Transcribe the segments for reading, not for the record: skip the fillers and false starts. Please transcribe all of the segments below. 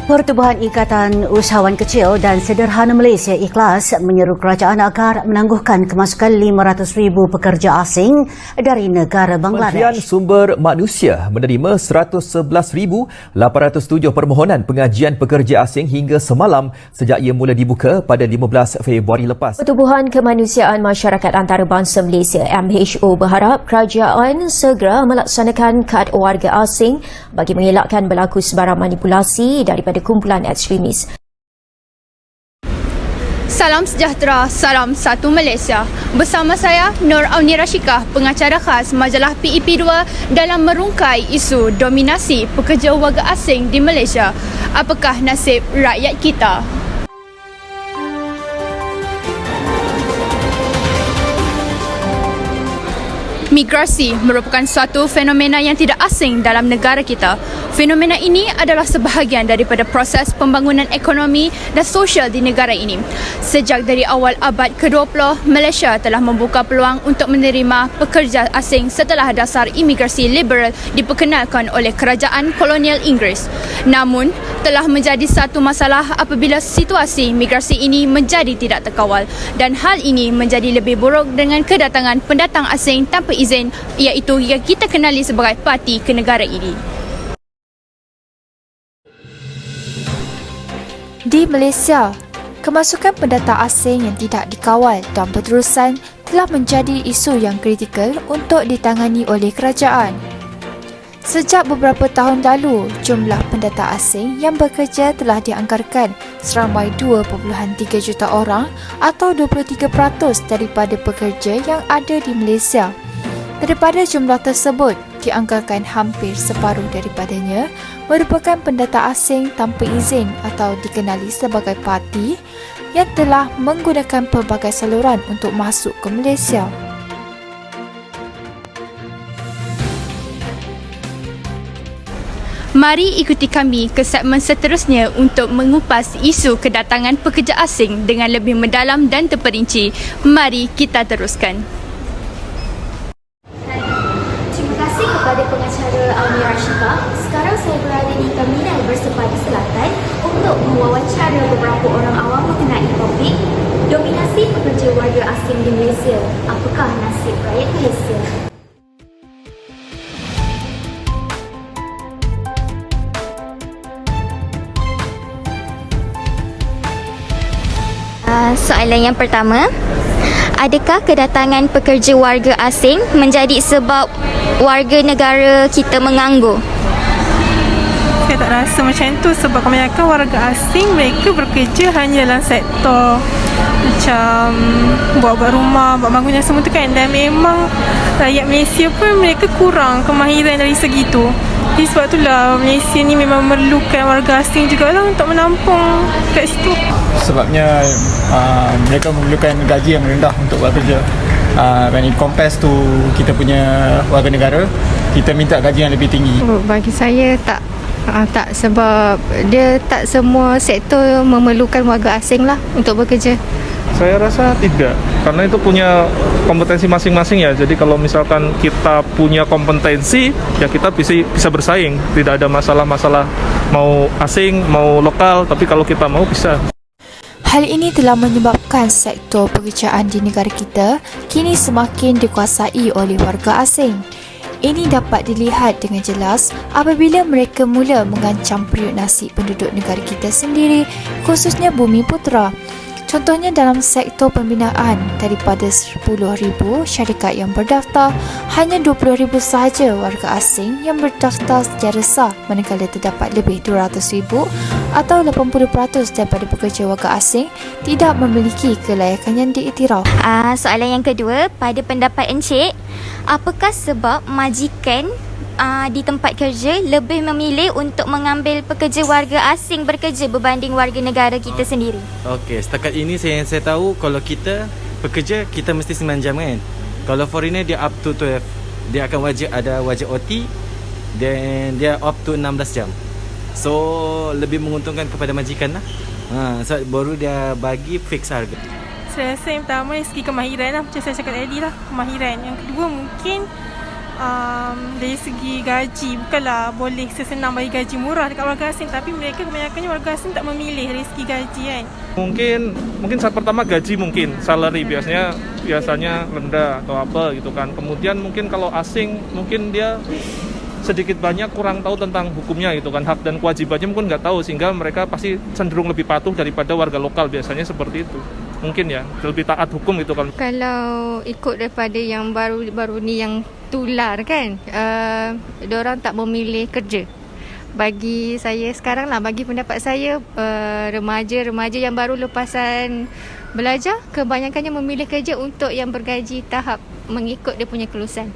Pertubuhan Ikatan Usahawan Kecil dan Sederhana Malaysia Ikhlas menyeru kerajaan agar menangguhkan kemasukan 500,000 pekerja asing dari negara Bangladesh. Kementerian Sumber Manusia menerima 111,807 permohonan pengajian pekerja asing hingga semalam sejak ia mula dibuka pada 15 Februari lepas. Pertubuhan Kemanusiaan Masyarakat Antarabangsa Malaysia MHO berharap kerajaan segera melaksanakan kad warga asing bagi mengelakkan berlaku sebarang manipulasi daripada kumpulan ekstremis. Salam sejahtera, salam satu Malaysia. Bersama saya Nur Auni Rashikah, pengacara khas majalah PEP2 dalam merungkai isu dominasi pekerja warga asing di Malaysia. Apakah nasib rakyat kita? Migrasi merupakan suatu fenomena yang tidak asing dalam negara kita. Fenomena ini adalah sebahagian daripada proses pembangunan ekonomi dan sosial di negara ini. Sejak dari awal abad ke-20, Malaysia telah membuka peluang untuk menerima pekerja asing setelah dasar imigrasi liberal diperkenalkan oleh kerajaan kolonial Inggeris. Namun, telah menjadi satu masalah apabila situasi migrasi ini menjadi tidak terkawal dan hal ini menjadi lebih buruk dengan kedatangan pendatang asing tanpa izin, iaitu yang kita kenali sebagai parti ke negara ini. Di Malaysia, kemasukan pendatang asing yang tidak dikawal dan berterusan telah menjadi isu yang kritikal untuk ditangani oleh kerajaan. Sejak beberapa tahun lalu, jumlah pendatang asing yang bekerja telah dianggarkan seramai 2.3 juta orang atau 23% daripada pekerja yang ada di Malaysia. Daripada jumlah tersebut, dianggarkan hampir separuh daripadanya merupakan pendatang asing tanpa izin atau dikenali sebagai parti yang telah menggunakan pelbagai saluran untuk masuk ke Malaysia. Mari ikuti kami ke segmen seterusnya untuk mengupas isu kedatangan pekerja asing dengan lebih mendalam dan terperinci. Mari kita teruskan. Terima kasih kepada pengacara Auni Rashikah. Sekarang saya berada di Terminal Bersepadi Selatan untuk mewawancara beberapa orang awam mengenai topik dominasi pekerja warga asing di Malaysia. Apakah nasib rakyat Malaysia? Soalan yang pertama, adakah kedatangan pekerja warga asing menjadi sebab warga negara kita menganggur? Saya tak rasa macam tu sebab kebanyakan warga asing mereka bekerja hanya dalam sektor macam buat rumah, buat bangunan semua tu kan, dan memang rakyat Malaysia pun mereka kurang kemahiran dari segi tu. Jadi sebab itulah Malaysia ni memang memerlukan warga asing jugalah untuk menampung kat situ. Sebabnya mereka memerlukan gaji yang rendah untuk bekerja. When it compares to kita punya warga negara, kita minta gaji yang lebih tinggi. Bagi saya tak sebab dia tak semua sektor memerlukan warga asing lah untuk bekerja. Saya rasa tidak, karena itu punya kompetensi masing-masing ya. Jadi kalau misalkan kita punya kompetensi, ya kita bisa bersaing. Tidak ada masalah-masalah mau asing, mau lokal, tapi kalau kita mau bisa. Hal ini telah menyebabkan sektor pekerjaan di negara kita kini semakin dikuasai oleh warga asing. Ini dapat dilihat dengan jelas apabila mereka mula mengancam periuk nasib penduduk negara kita sendiri, khususnya Bumi Putera. Contohnya dalam sektor pembinaan, daripada 10,000 syarikat yang berdaftar, hanya 20,000 sahaja warga asing yang berdaftar secara sah, manakala terdapat lebih 200,000 atau 80% daripada pekerja warga asing tidak memiliki kelayakan yang diiktiraf. Soalan yang kedua, pada pendapat Encik, apakah sebab majikan di tempat kerja lebih memilih untuk mengambil pekerja warga asing bekerja berbanding warga negara kita sendiri? Okey, setakat ini saya tahu kalau kita pekerja, kita mesti 9 jam kan. Kalau foreigner dia up to 12. Dia akan wajib OT dan dia up to 16 jam. So, lebih menguntungkan kepada majikan lah. So, baru dia bagi fix harga. Saya rasa yang pertama dari segi kemahiran lah, macam saya cakap tadi lah, kemahiran. Yang kedua mungkin dari segi gaji, bukanlah boleh sesenang bagi gaji murah dekat warga asing, tapi mereka kebanyakannya warga asing tak memilih dari segi gaji kan. Mungkin saat pertama gaji mungkin salary biasanya rendah atau apa gitu kan. Kemudian mungkin kalau asing mungkin dia sedikit banyak kurang tahu tentang hukumnya gitu kan, hak dan kewajibannya mungkin nggak tahu, sehingga mereka pasti cenderung lebih patuh daripada warga lokal, biasanya seperti itu. Mungkin ya, lebih taat hukum gitu kan. Kalau ikut daripada yang baru ni yang tular kan, diorang tak memilih kerja. Bagi saya sekarang lah, bagi pendapat saya, remaja yang baru lepasan belajar, kebanyakannya memilih kerja untuk yang bergaji tahap mengikut dia punya kelulusan.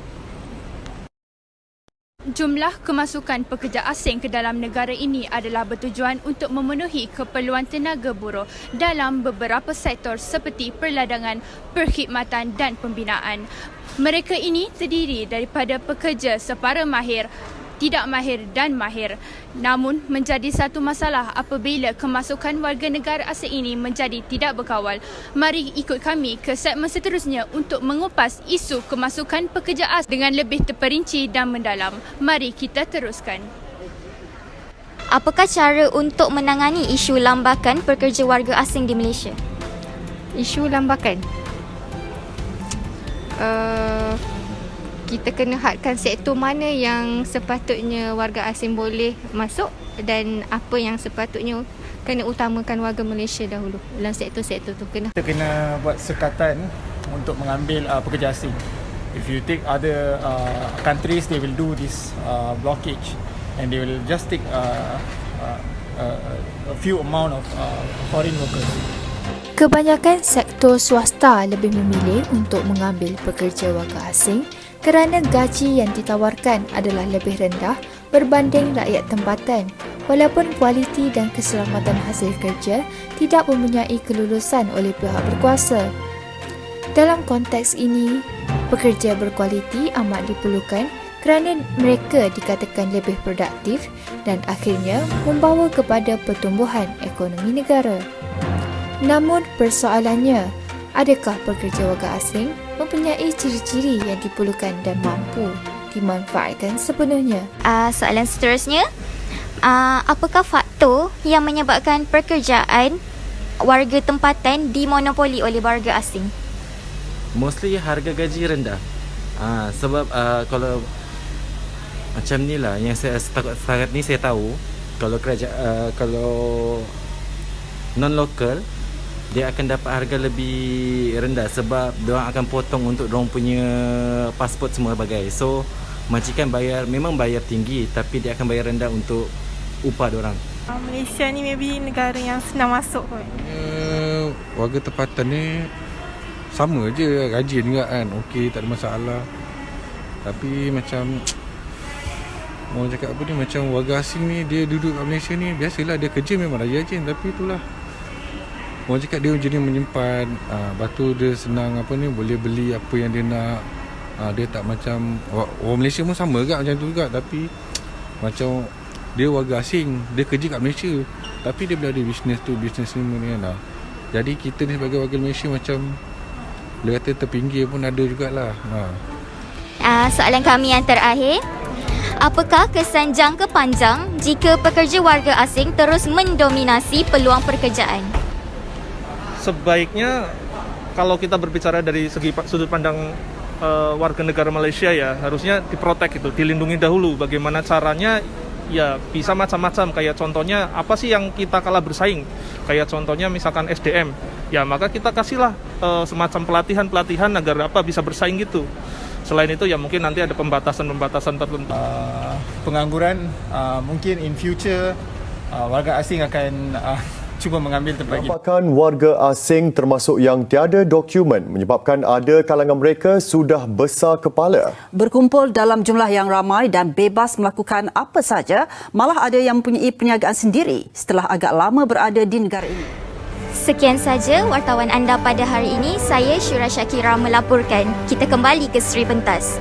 Jumlah kemasukan pekerja asing ke dalam negara ini adalah bertujuan untuk memenuhi keperluan tenaga buruh dalam beberapa sektor seperti perladangan, perkhidmatan dan pembinaan. Mereka ini terdiri daripada pekerja separa mahir, tidak mahir dan mahir. Namun menjadi satu masalah apabila kemasukan warga negara asing ini menjadi tidak berkawal. Mari ikut kami ke segmen seterusnya untuk mengupas isu kemasukan pekerja asing dengan lebih terperinci dan mendalam. Mari kita teruskan. Apakah cara untuk menangani isu lambakan pekerja warga asing di Malaysia? Isu lambakan, kita kena hadkan sektor mana yang sepatutnya warga asing boleh masuk dan apa yang sepatutnya kena utamakan warga Malaysia dahulu dalam sektor-sektor tu. Kita kena buat sekatan untuk mengambil pekerja asing. If you take other countries, they will do this blockage and they will just take a few amount of foreign workers. Kebanyakan sektor swasta lebih memilih untuk mengambil pekerja warga asing kerana gaji yang ditawarkan adalah lebih rendah berbanding rakyat tempatan, walaupun kualiti dan keselamatan hasil kerja tidak mempunyai kelulusan oleh pihak berkuasa. Dalam konteks ini, pekerja berkualiti amat diperlukan kerana mereka dikatakan lebih produktif dan akhirnya membawa kepada pertumbuhan ekonomi negara. Namun persoalannya, adakah pekerja warga asing mempunyai ciri-ciri yang diperlukan dan mampu dimanfaatkan sepenuhnya? Soalan seterusnya, apakah faktor yang menyebabkan pekerjaan warga tempatan dimonopoli oleh warga asing? Mostly harga gaji rendah. Sebab kalau macam ni lah yang saya setakat ni saya tahu, kalau kalau non-local dia akan dapat harga lebih rendah sebab diorang akan potong untuk diorang punya pasport semua bagai. So majikan memang bayar tinggi, tapi dia akan bayar rendah untuk upah diorang. Malaysia ni maybe negara yang senang masuk kot. Warga tempatan ni sama je gaji juga kan, okey, tak ada masalah. Tapi macam mau cakap apa ni, macam warga asing ni dia duduk kat Malaysia ni, biasalah dia kerja memang rajin, tapi itulah orang cakap dia jenis menyimpan, lepas tu dia senang boleh beli apa yang dia nak. Dia tak macam orang Malaysia pun sama juga macam tu juga, tapi macam dia warga asing, dia kerja kat Malaysia tapi dia boleh ada bisnes tu, bisnes ni kan. Jadi kita ni sebagai warga Malaysia macam boleh kata terpinggir pun ada jugalah. Soalan kami yang terakhir, apakah kesan jangka panjang jika pekerja warga asing terus mendominasi peluang pekerjaan? Sebaiknya kalau kita berbicara dari segi sudut pandang warga negara Malaysia ya, harusnya diprotek itu, dilindungi dahulu. Bagaimana caranya? Ya bisa macam-macam, kayak contohnya apa sih yang kita kalah bersaing, kayak contohnya misalkan SDM, ya maka kita kasihlah semacam pelatihan agar bisa bersaing gitu. Selain itu ya mungkin nanti ada pembatasan tertentu. Pengangguran, mungkin in future warga asing akan cuba mengambil tempat kita. Penampakan warga asing termasuk yang tiada dokumen menyebabkan ada kalangan mereka sudah besar kepala. Berkumpul dalam jumlah yang ramai dan bebas melakukan apa saja, malah ada yang mempunyai perniagaan sendiri setelah agak lama berada di negara ini. Sekian saja wartawan anda pada hari ini. Saya Syura Syakira melaporkan. Kita kembali ke Seri Pentas.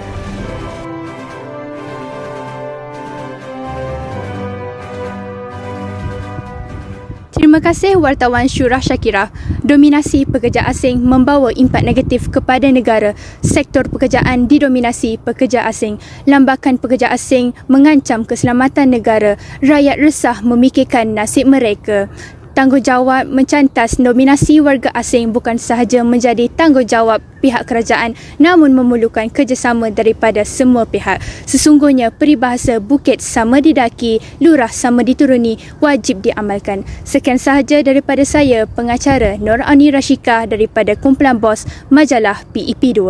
Terima kasih wartawan Syurah Syakirah. Dominasi pekerja asing membawa impak negatif kepada negara. Sektor pekerjaan didominasi pekerja asing. Lambakan pekerja asing mengancam keselamatan negara. Rakyat resah memikirkan nasib mereka. Tanggungjawab mencantas dominasi warga asing bukan sahaja menjadi tanggungjawab pihak kerajaan namun memerlukan kerjasama daripada semua pihak. Sesungguhnya peribahasa bukit sama didaki, lurah sama dituruni wajib diamalkan. Sekian sahaja daripada saya, pengacara Nur Ani Rashika daripada kumpulan BOS Majalah PEP2.